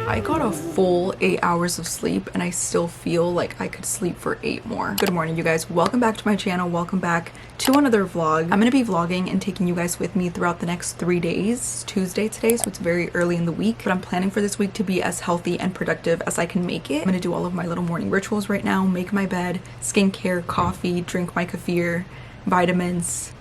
I got a full 8 hours of sleep and I still feel like I could sleep for 8 more. Good morning, you guys. Welcome back to my channel. Welcome back to another vlog. I'm gonna be vlogging and taking you guys with me throughout the next 3 days. It's Tuesday today, so it's very early in the week, but I'm planning for this week to be as healthy and productive as I can make it. I'm gonna do all of my little morning rituals right now, make my bed, skincare, coffee, drink my kefir, vitamins.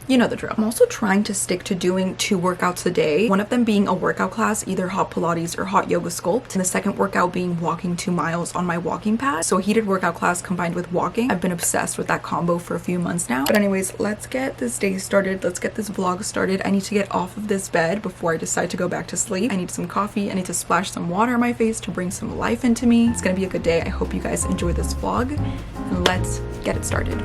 You know the drill. I'm also trying to stick to doing 2 workouts a day. One of them being a workout class, either hot Pilates or hot yoga sculpt. And the second workout being walking 2 miles on my walking pad. So a heated workout class combined with walking. I've been obsessed with that combo for a few months now. But anyways, let's get this day started. Let's get this vlog started. I need to get off of this bed before I decide to go back to sleep. I need some coffee. I need to splash some water on my face to bring some life into me. It's gonna be a good day. I hope you guys enjoy this vlog. And let's get it started.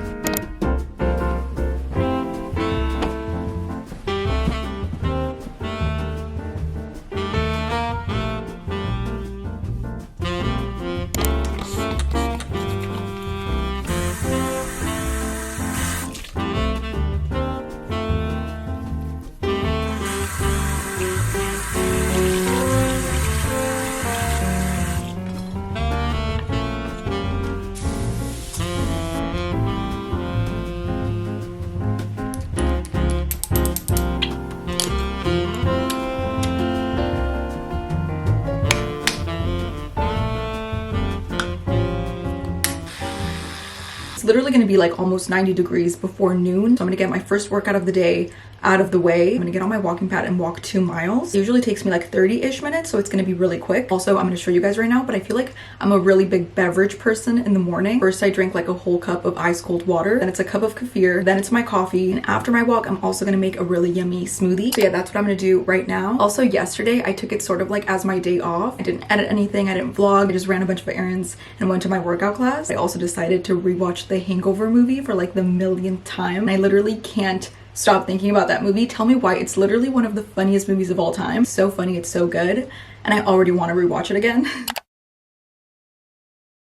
Literally gonna be like almost 90 degrees before noon, so I'm gonna get my first workout of the day out of the way. I'm gonna get on my walking pad and walk 2 miles. It usually takes me like 30-ish minutes, so it's gonna be really quick. Also, I'm gonna show you guys right now, but I feel like I'm a really big beverage person in the morning. First, I drink like a whole cup of ice cold water, then it's a cup of kefir, then it's my coffee, and after my walk, I'm also gonna make a really yummy smoothie. So yeah, that's what I'm gonna do right now. Also, yesterday, I took it sort of like as my day off. I didn't edit anything, I didn't vlog, I just ran a bunch of errands and went to my workout class. I also decided to rewatch the Hangover movie for like the millionth time. And I literally can't stop thinking about that movie. Tell me why. It's literally one of the funniest movies of all time. So funny, it's so good. And I already want to rewatch it again.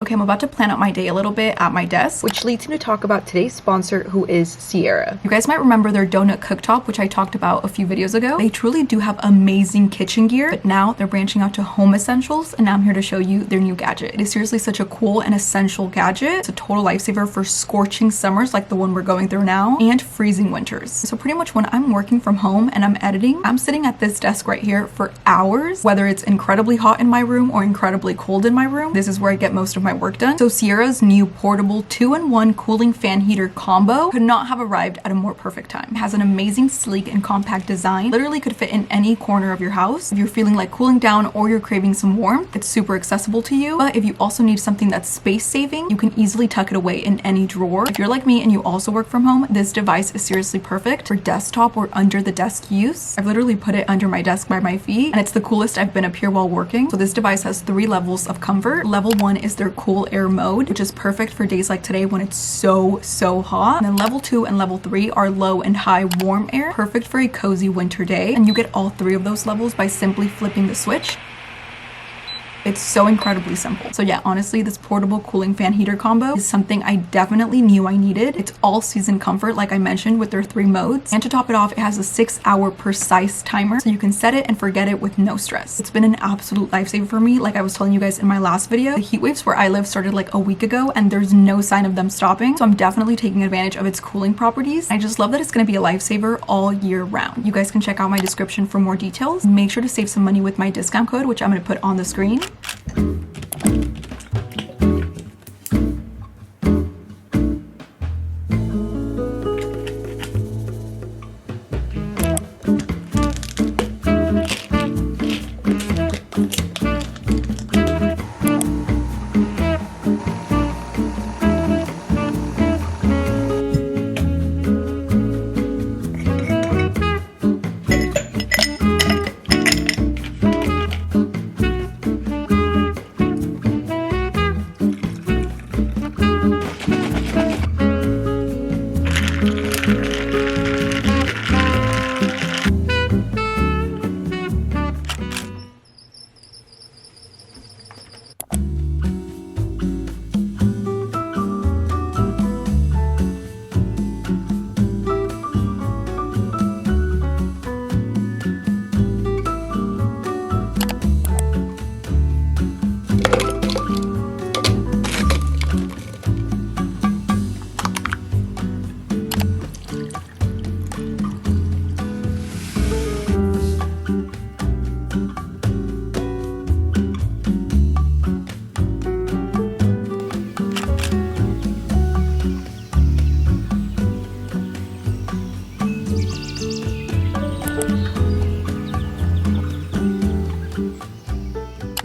Okay, I'm about to plan out my day a little bit at my desk, which leads me to talk about today's sponsor, who is Ciarra. You guys might remember their donut cooktop, which I talked about a few videos ago. They truly do have amazing kitchen gear, but now they're branching out to home essentials, and now I'm here to show you their new gadget. It is seriously such a cool and essential gadget. It's a total lifesaver for scorching summers like the one we're going through now, and freezing winters. So pretty much when I'm working from home and I'm editing, I'm sitting at this desk right here for hours, whether it's incredibly hot in my room or incredibly cold in my room. This is where I get most of my work done. So Ciarra's new portable 2-in-1 cooling fan heater combo could not have arrived at a more perfect time. It has an amazing sleek and compact design, literally could fit in any corner of your house. If you're feeling like cooling down or you're craving some warmth, it's super accessible to you. But if you also need something that's space saving, you can easily tuck it away in any drawer. If you're like me and you also work from home, this device is seriously perfect for desktop or under the desk use. I've literally put it under my desk by my feet, and it's the coolest I've been up here while working. So this device has 3 levels of comfort. Level 1 is their cool air mode, which is perfect for days like today when it's so hot. And then level 2 and level 3 are low and high warm air, perfect for a cozy winter day. And you get all 3 of those levels by simply flipping the switch. It's so incredibly simple. So yeah, honestly, this portable cooling fan heater combo is something I definitely knew I needed. It's all season comfort, like I mentioned, with their 3 modes. And to top it off, it has a 6-hour precise timer, so you can set it and forget it with no stress. It's been an absolute lifesaver for me. Like I was telling you guys in my last video, the heat waves where I live started like a week ago, and there's no sign of them stopping. So I'm definitely taking advantage of its cooling properties. I just love that it's gonna be a lifesaver all year round. You guys can check out my description for more details. Make sure to save some money with my discount code, which I'm gonna put on the screen.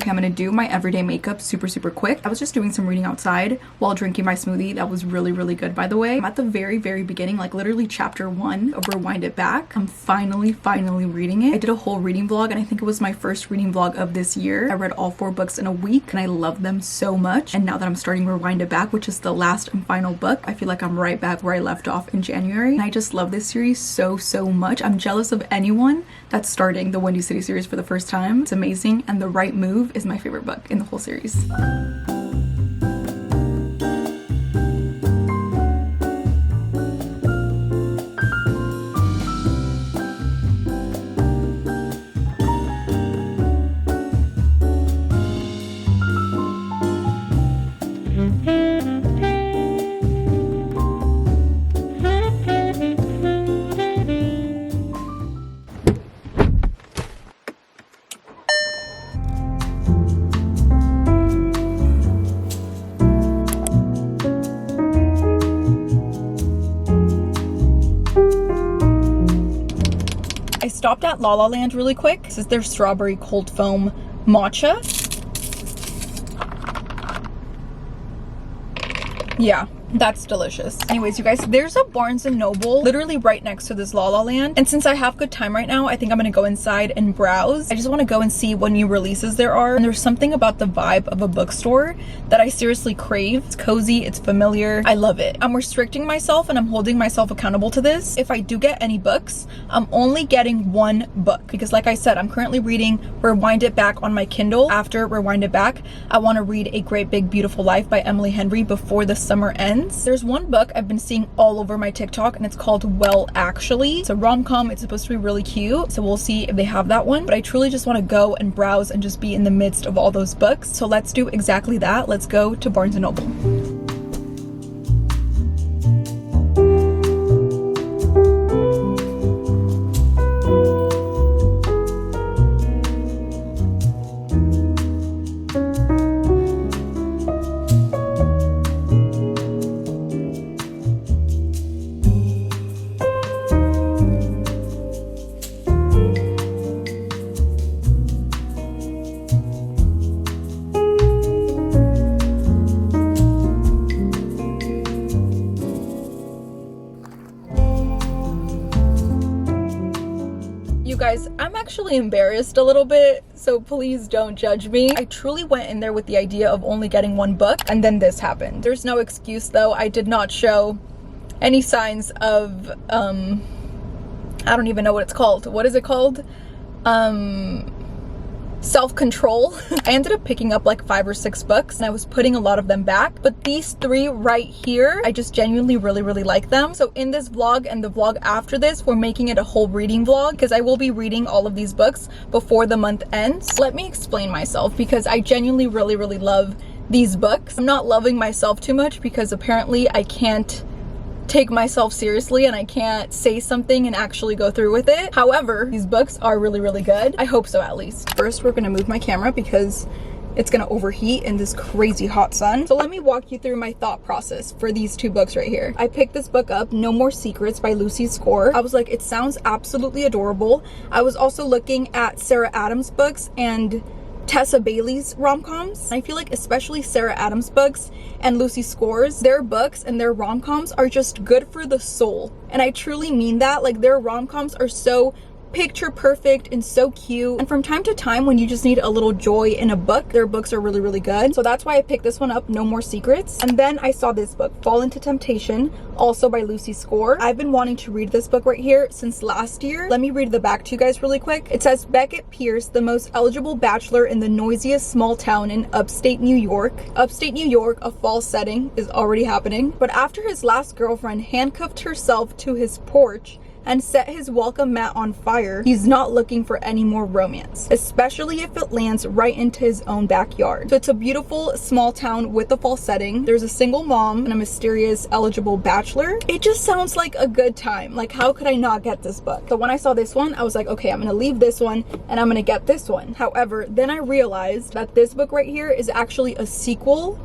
I'm gonna do my everyday makeup super quick. I was just doing some reading outside while drinking my smoothie. That was really good, by the way. I'm at the very beginning, like literally chapter 1 of Rewind It Back. I'm finally reading it. I did a whole reading vlog, and I think it was my first reading vlog of this year. I read all 4 books in a week, and I love them so much. And now that I'm starting Rewind It Back, which is the last and final book, I feel like I'm right back where I left off in January. And I just love this series so much. I'm jealous of anyone that's starting the Windy City series for the first time. It's amazing, and The Right Move is my favorite book in the whole series. Stopped at La La Land really quick. This is their strawberry cold foam matcha. Yeah, that's delicious. Anyways, you guys, there's a Barnes & Noble literally right next to this La La Land. And since I have good time right now, I think I'm gonna go inside and browse. I just wanna go and see what new releases there are. And there's something about the vibe of a bookstore that I seriously crave. It's cozy, it's familiar, I love it. I'm restricting myself and I'm holding myself accountable to this. If I do get any books, I'm only getting 1 book. Because like I said, I'm currently reading Rewind It Back on my Kindle. After Rewind It Back, I wanna read A Great Big Beautiful Life by Emily Henry before the summer ends. There's one book I've been seeing all over my TikTok, and it's called Well Actually. It's a rom-com. It's supposed to be really cute, so we'll see if they have that one. But I truly just want to go and browse and just be in the midst of all those books. So let's do exactly that. Let's go to Barnes & Noble. Guys, I'm actually embarrassed a little bit, so please don't judge me. I truly went in there with the idea of only getting 1 book, and then this happened. There's no excuse though. I did not show any signs of I don't even know what it's called. What is it called? Self-control. I ended up picking up like 5 or 6 books, and I was putting a lot of them back, but these 3 right here, I just genuinely really like them. So in this vlog and the vlog after this, we're making it a whole reading vlog because I will be reading all of these books before the month ends. Let me explain myself, because I genuinely really love these books. I'm not loving myself too much because apparently I can't take myself seriously and I can't say something and actually go through with it. However, these books are really good. I hope so, at least. First, we're gonna move my camera because it's gonna overheat in this crazy hot sun. So let me walk you through my thought process for these 2 books right here. I picked this book up, No More Secrets by Lucy Score. I was like, it sounds absolutely adorable. I was also looking at Sarah Adams books and Tessa Bailey's rom-coms. I feel like especially Sarah Adams books and Lucy Score's, their books and their rom-coms are just good for the soul. And I truly mean that. Like, their rom-coms are so picture perfect and so cute, and from time to time when you just need a little joy in a book, their books are really good. So that's why I picked this one up, No More Secrets. And then I saw this book, Fall Into Temptation, also by Lucy Score. I've been wanting to read this book right here since last year. Let me read the back to you guys really quick. It says, Beckett Pierce, the most eligible bachelor in the noisiest small town in upstate New York. Upstate New York, a fall setting, is already happening. But after his last girlfriend handcuffed herself to his porch and set his welcome mat on fire, he's not looking for any more romance, especially if it lands right into his own backyard. So it's a beautiful small town with a fall setting. There's a single mom and a mysterious eligible bachelor. It just sounds like a good time. Like, how could I not get this book? So when I saw this one, I was like, okay, I'm gonna leave this one and I'm gonna get this one. However, then I realized that this book right here is actually a sequel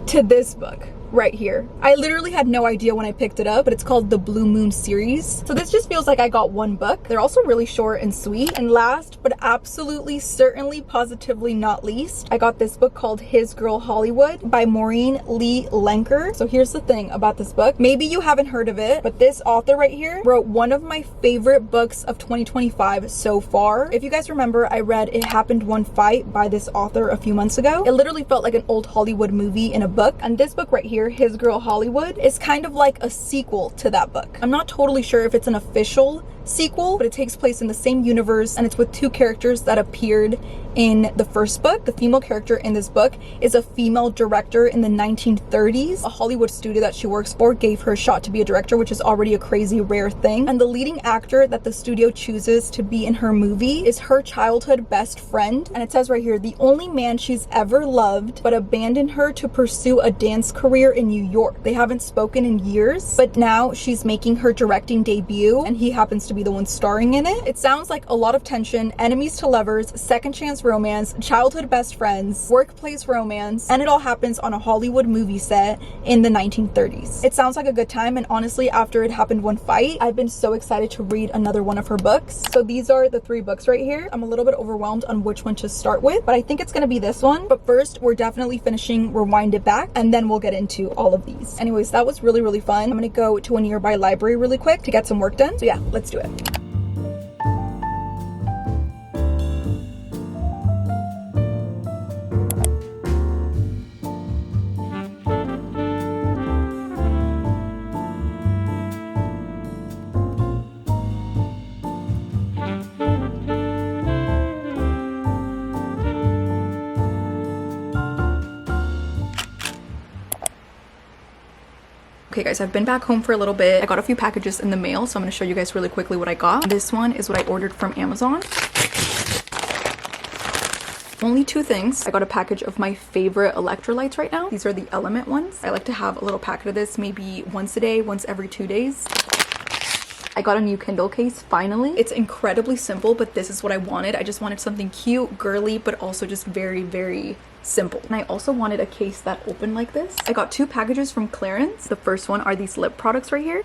to this book right here. I literally had no idea when I picked it up, but it's called the Blue Moon series. So this just feels like I got one book. They're also really short and sweet. And last, but absolutely, certainly, positively not least, I got this book called His Girl Hollywood by Maureen Lee Lenker. So here's the thing about this book. Maybe you haven't heard of it, but this author right here wrote one of my favorite books of 2025 so far. If you guys remember, I read It Happened One Fight by this author a few months ago. It literally felt like an old Hollywood movie in a book. And this book right here, His Girl Hollywood, is kind of like a sequel to that book. I'm not totally sure if it's an official sequel, but it takes place in the same universe, and it's with two characters that appeared in the first book. The female character in this book is a female director in the 1930s. A Hollywood studio that she works for gave her a shot to be a director, which is already a crazy rare thing. And the leading actor that the studio chooses to be in her movie is her childhood best friend. And it says right here, the only man she's ever loved, but abandoned her to pursue a dance career in New York. They haven't spoken in years, but now she's making her directing debut, and he happens to be the one starring in it. It sounds like a lot of tension, enemies to lovers, second chance romance, childhood best friends, workplace romance, and it all happens on a Hollywood movie set in the 1930s. It sounds like a good time, and honestly, after It Happened One Fight, I've been so excited to read another one of her books. So these are the 3 books right here. I'm a little bit overwhelmed on which one to start with, but I think it's gonna be this one. But first, we're definitely finishing Rewind It Back, and then we'll get into all of these. Anyways, that was really, really fun. I'm gonna go to a nearby library really quick to get some work done. So yeah, let's do it. Okay guys, I've been back home for a little bit. I got a few packages in the mail, so I'm gonna show you guys really quickly what I got. This one is what I ordered from Amazon. Only 2 things. I got a package of my favorite electrolytes right now. These are the Element ones. I like to have a little packet of this maybe once a day, once every 2 days. I got a new Kindle case, finally. It's incredibly simple, but this is what I wanted. I just wanted something cute, girly, but also just very, very simple. And I also wanted a case that opened like this. I got 2 packages from Clarins. The first one are these lip products right here.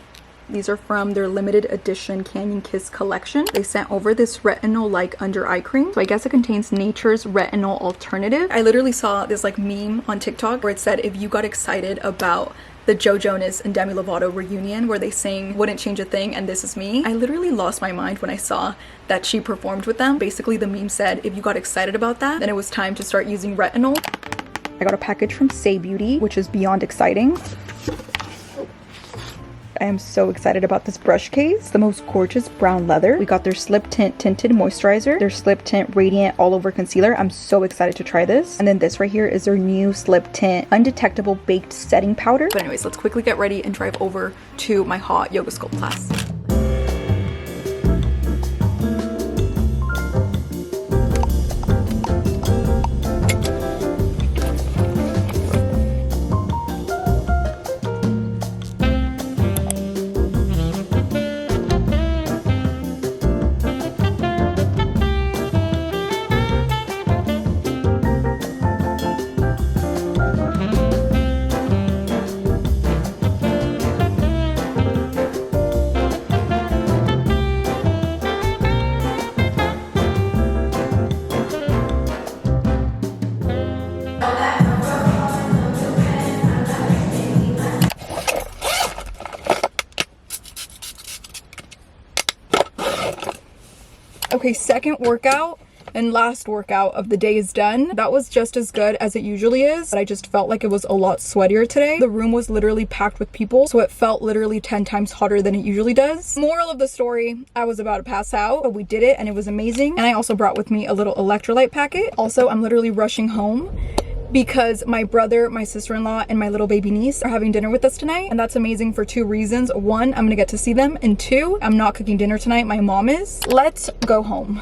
These are from their limited edition Canyon Kiss collection. They sent over this retinol-like under eye cream. So I guess it contains nature's retinol alternative. I literally saw this like meme on TikTok where it said, if you got excited about the Joe Jonas and Demi Lovato reunion where they sang Wouldn't Change a Thing and This Is Me, I literally lost my mind when I saw that she performed with them. Basically the meme said, if you got excited about that, then it was time to start using retinol. I got a package from Say Beauty, which is beyond exciting. I am so excited about this brush case. The most gorgeous brown leather. We got their Slip Tint Tinted Moisturizer, their Slip Tint Radiant All Over Concealer. I'm so excited to try this. And then this right here is their new Slip Tint Undetectable Baked Setting Powder. But anyways, let's quickly get ready and drive over to my hot yoga sculpt class. Okay, second workout and last workout of the day is done. That was just as good as it usually is, but I just felt like it was a lot sweatier today. The room was literally packed with people, so it felt literally 10 times hotter than it usually does. Moral of the story, I was about to pass out, but we did it and it was amazing. And I also brought with me a little electrolyte packet. Also, I'm literally rushing home because my brother, my sister-in-law, and my little baby niece are having dinner with us tonight, and that's amazing for 2 reasons. 1, I'm gonna get to see them, and 2, I'm not cooking dinner tonight, my mom is. Let's go home.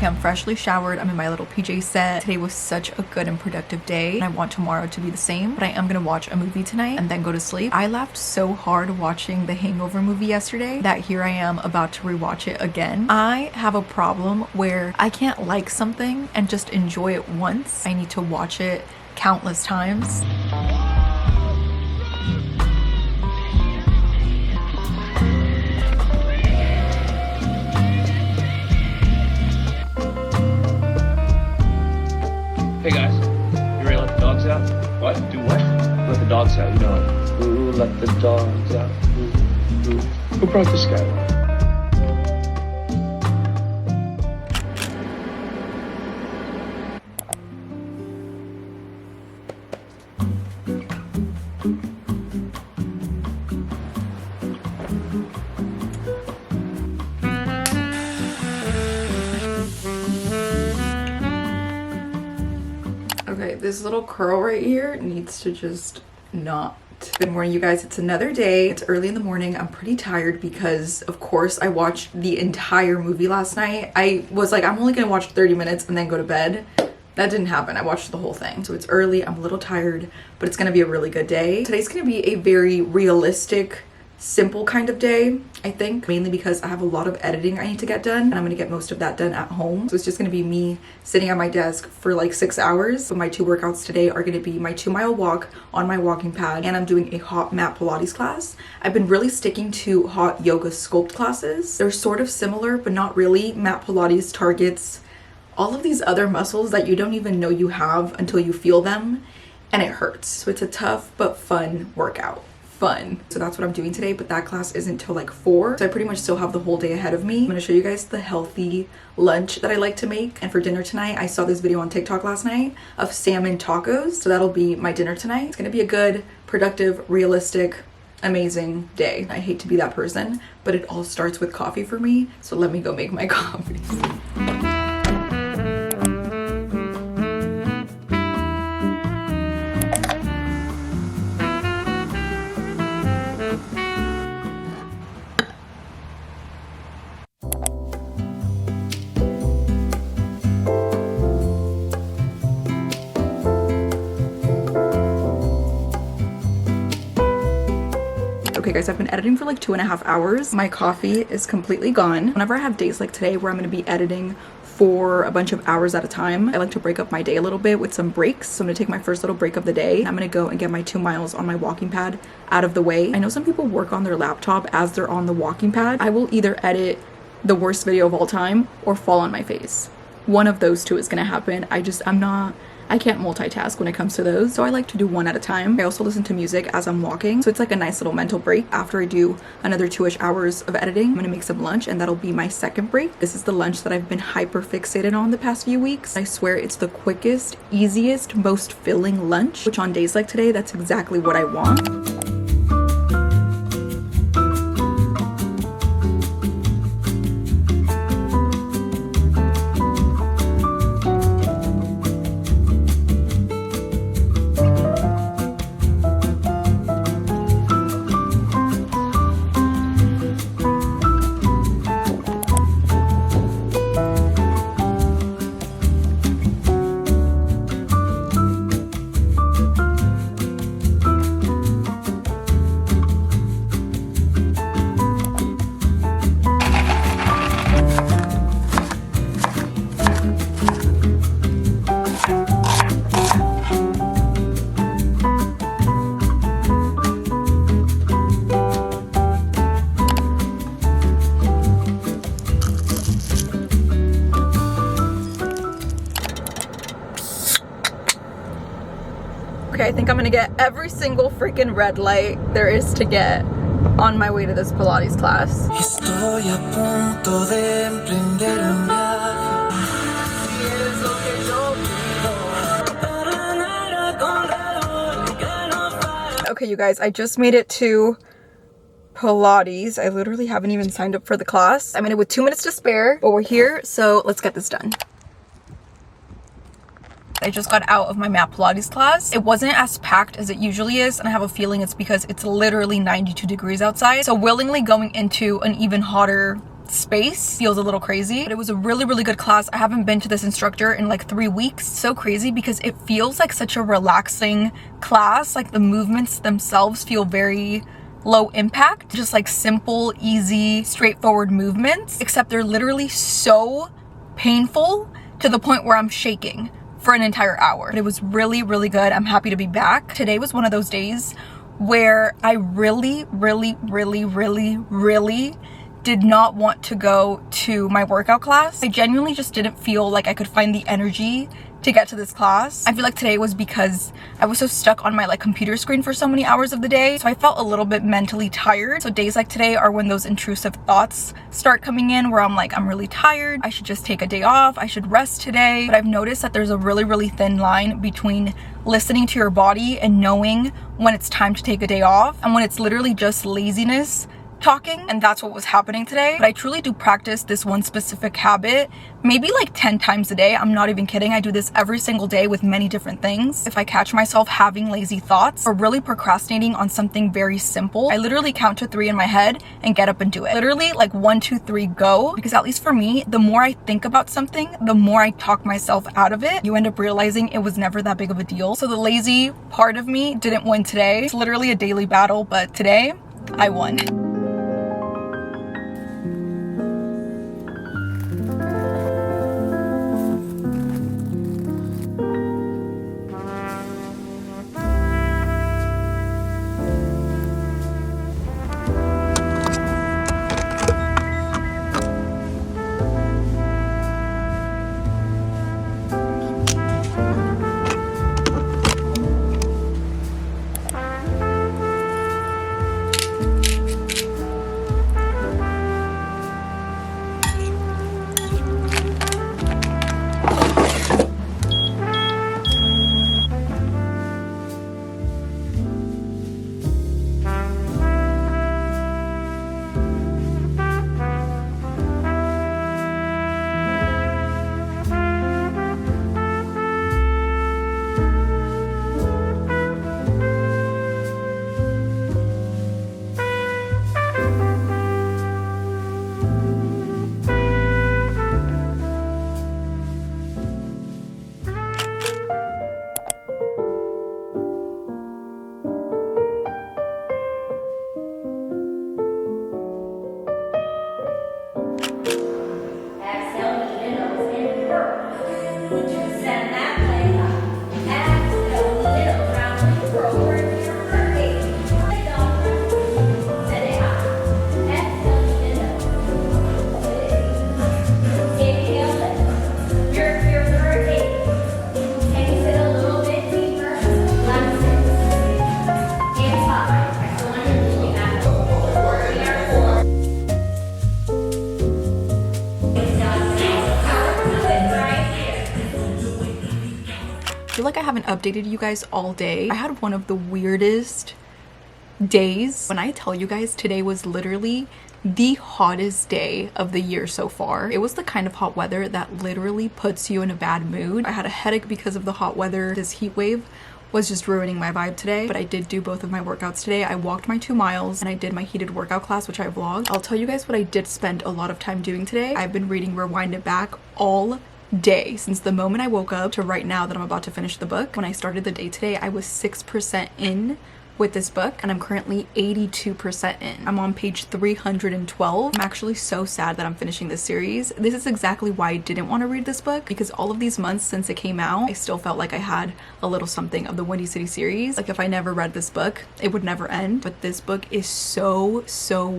Okay, I'm freshly showered. I'm in my little PJ set. Today was such a good and productive day, and I want tomorrow to be the same, but I am gonna watch a movie tonight and then go to sleep. I laughed so hard watching the Hangover movie yesterday that here I am about to rewatch it again. I have a problem where I can't like something and just enjoy it once. I need to watch it countless times. Hey guys, you ready to let the dogs out? What? Do what? Let the dogs out, you know. Ooh, let the dogs out. Ooh, ooh. Who brought this guy? Okay, this little curl right here needs to just not. Good morning, you guys. It's another day. It's early in the morning. I'm pretty tired because, of course, I watched the entire movie last night. I was like, I'm only gonna watch 30 minutes and then go to bed. That didn't happen. I watched the whole thing. So it's early. I'm a little tired, but it's gonna be a really good day. Today's gonna be a very realistic, simple kind of day, I think, mainly because I have a lot of editing I need to get done, and I'm gonna get most of that done at home. So it's just gonna be me sitting at my desk for like 6 hours. So my two workouts today are gonna be my 2-mile walk on my walking pad, and I'm doing a hot mat Pilates class. I've been really sticking to hot yoga sculpt classes. They're sort of similar, but not really. Mat Pilates targets all of these other muscles that you don't even know you have until you feel them, and it hurts. So it's a tough but fun workout. Fun. So that's what I'm doing today, but that class isn't till like 4, so I pretty much still have the whole day ahead of me. I'm gonna show you guys the healthy lunch that I like to make. And for dinner tonight, I saw this video on TikTok last night of salmon tacos, so that'll be my dinner tonight. It's gonna be a good, productive, realistic, amazing day. I hate to be that person, but it all starts with coffee for me, so let me go make my coffee. Okay guys, I've been editing for like 2.5 hours. My coffee is completely gone. Whenever I have days like today where I'm gonna be editing for a bunch of hours at a time, I like to break up my day a little bit with some breaks. So I'm gonna take my first little break of the day. I'm gonna go and get my 2 miles on my walking pad out of the way. I know some people work on their laptop as they're on the walking pad. I will either edit the worst video of all time or fall on my face. One of those two is gonna happen. I can't multitask when it comes to those, so I like to do one at a time. I also listen to music as I'm walking, so it's like a nice little mental break. After I do another 2-ish hours of editing, I'm gonna make some lunch, and that'll be my second break. This is the lunch that I've been hyper fixated on the past few weeks. I swear it's the quickest, easiest, most filling lunch, which on days like today, that's exactly what I want. Okay, I think I'm gonna get every single freaking red light there is to get on my way to this Pilates class. Estoy a punto de emprender un viaje. Okay, you guys, I just made it to Pilates. I literally haven't even signed up for the class. I'm in it with 2 minutes to spare, but we're here, so let's get this done. I just got out of my mat Pilates class. It wasn't as packed as it usually is, and I have a feeling it's because it's literally 92 degrees outside. So willingly going into an even hotter space feels a little crazy, but it was a really good class. I haven't been to this instructor in like 3 weeks. So crazy because it feels like such a relaxing class. Like the movements themselves feel very low impact, just like simple, easy, straightforward movements, except they're literally so painful to the point where I'm shaking for an entire hour. But it was really good. I'm happy to be back. Today was one of those days where I really did not want to go to my workout class. I genuinely just didn't feel like I could find the energy to get to this class. I feel like today was because I was so stuck on my like computer screen for so many hours of the day, so I felt a little bit mentally tired. So days like today are when those intrusive thoughts start coming in where I'm like, I'm really tired, I should just take a day off, I should rest today. But I've noticed that there's a really thin line between listening to your body and knowing when it's time to take a day off and when it's literally just laziness talking, and that's what was happening today. But I truly do practice this one specific habit maybe like 10 times a day. I'm not even kidding. I do this every single day with many different things. If I catch myself having lazy thoughts or really procrastinating on something very simple, I literally count to 3 in my head and get up and do it. Literally like 1, 2, 3, go. Because at least for me, the more I think about something, the more I talk myself out of it. You end up realizing it was never that big of a deal. So the lazy part of me didn't win today. It's literally a daily battle, but today I won. Like I haven't updated you guys all day. I had one of the weirdest days. When I tell you guys, today was literally the hottest day of the year so far. It was the kind of hot weather that literally puts you in a bad mood. I had a headache because of the hot weather. This heat wave was just ruining my vibe today, but I did do both of my workouts today. I walked my 2 miles and I did my heated workout class, which I vlogged. I'll tell you guys what I did spend a lot of time doing today. I've been reading Rewind It Back all day since the moment I woke up to right now that I'm about to finish the book. When I started the day today, I was 6% in with this book and I'm currently 82% in. I'm on page 312. I'm actually so sad that I'm finishing this series. This is exactly why I didn't want to read this book, because all of these months since it came out, I still felt like I had a little something of the Windy City series. Like if I never read this book, it would never end. But this book is so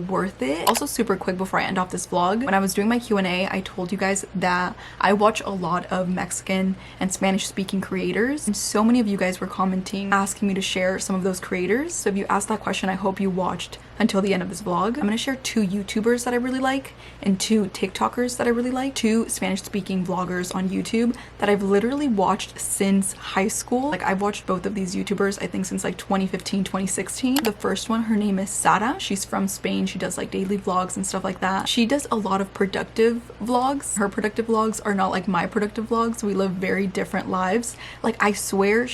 worth it. Also, super quick before I end off this vlog, when I was doing my Q&A, I told you guys that I watch a lot of Mexican and Spanish speaking creators, and so many of you guys were commenting asking me to share some of those creators. So if you asked that question, I hope you watched until the end of this vlog. I'm gonna share 2 YouTubers that I really like and 2 TikTokers that I really like, 2 Spanish speaking vloggers on YouTube that I've literally watched since high school. Like I've watched both of these YouTubers I think since like 2015, 2016. The first one, her name is Ciarra. She's from Spain. She does like daily vlogs and stuff like that. She does a lot of productive vlogs. Her productive vlogs are not like my productive vlogs. We live very different lives. Like I swear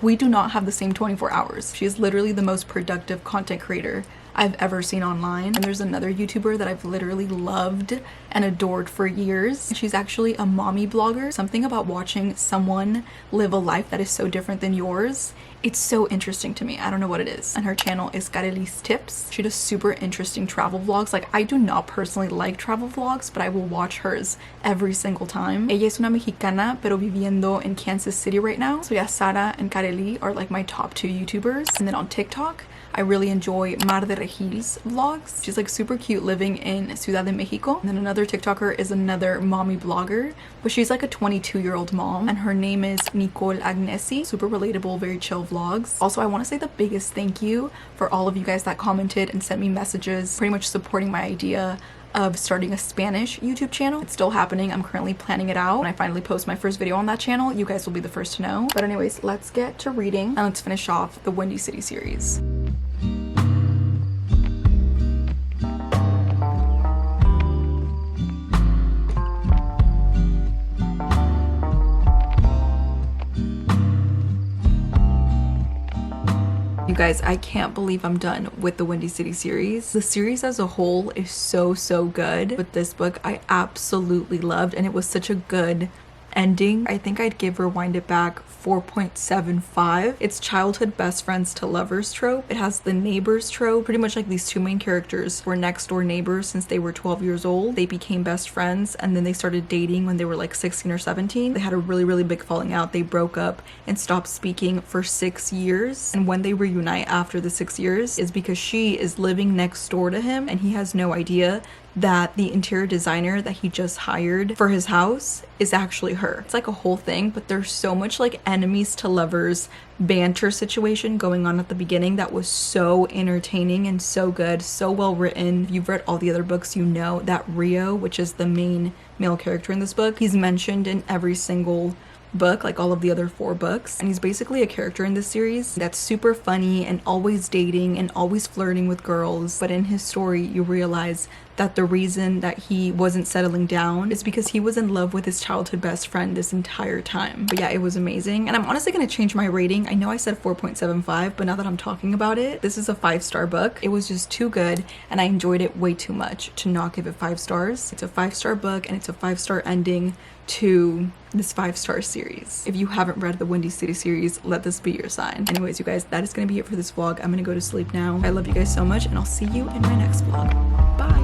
we do not have the same 24 hours. She is literally the most productive content creator I've ever seen online. And there's another YouTuber that I've literally loved and adored for years. She's actually a mommy blogger. Something about watching someone live a life that is so different than yours, it's so interesting to me. I don't know what it is. And her channel is Karla's Tips. She does super interesting travel vlogs. Like, I do not personally like travel vlogs, but I will watch hers every single time. Ella es una mexicana, pero viviendo in Kansas City right now. So yeah, Sara and Karla are like my top 2 YouTubers. And then on TikTok, I really enjoy Mar de Regil's vlogs. She's like super cute living in Ciudad de Mexico. And then another TikToker is another mommy blogger, but she's like a 22-year-old mom, and her name is Nicole Agnesi. Super relatable, very chill vlogs. Also, I want to say the biggest thank you for all of you guys that commented and sent me messages pretty much supporting my idea of starting a Spanish YouTube channel. It's still happening. I'm currently planning it out. When I finally post my first video on that channel, you guys will be the first to know. But anyways, let's get to reading and let's finish off the Windy City series. You guys, I can't believe I'm done with the Windy City series. The series as a whole is so good, but this book I absolutely loved, and it was such a good ending. I think I'd give Rewind It Back 4.75. It's childhood best friends to lovers trope. It has the neighbors trope. Pretty much like these 2 main characters were next door neighbors since they were 12 years old. They became best friends, and then they started dating when they were like 16 or 17. They had a really big falling out. They broke up and stopped speaking for 6 years. And when they reunite after the 6 years is because she is living next door to him, and he has no idea that the interior designer that he just hired for his house is actually her. It's like a whole thing, but there's so much like enemies to lovers banter situation going on at the beginning that was so entertaining and so good, so well written. If you've read all the other books, you know that Rio, which is the main male character in this book, he's mentioned in every single book, like all of the other 4 books, and he's basically a character in this series that's super funny and always dating and always flirting with girls. But in his story, you realize that the reason that he wasn't settling down is because he was in love with his childhood best friend this entire time. But yeah, it was amazing, and I'm honestly gonna change my rating. I know I said 4.75, but now that I'm talking about it, this is a 5-star book. It was just too good, and I enjoyed it way too much to not give it 5 stars. It's a 5-star book, and it's a 5-star ending to this 5-star series. If you haven't read the Windy City series, let this be your sign. Anyways, you guys, that is gonna be it for this vlog. I'm gonna go to sleep now. I love you guys so much, and I'll see you in my next vlog. Bye.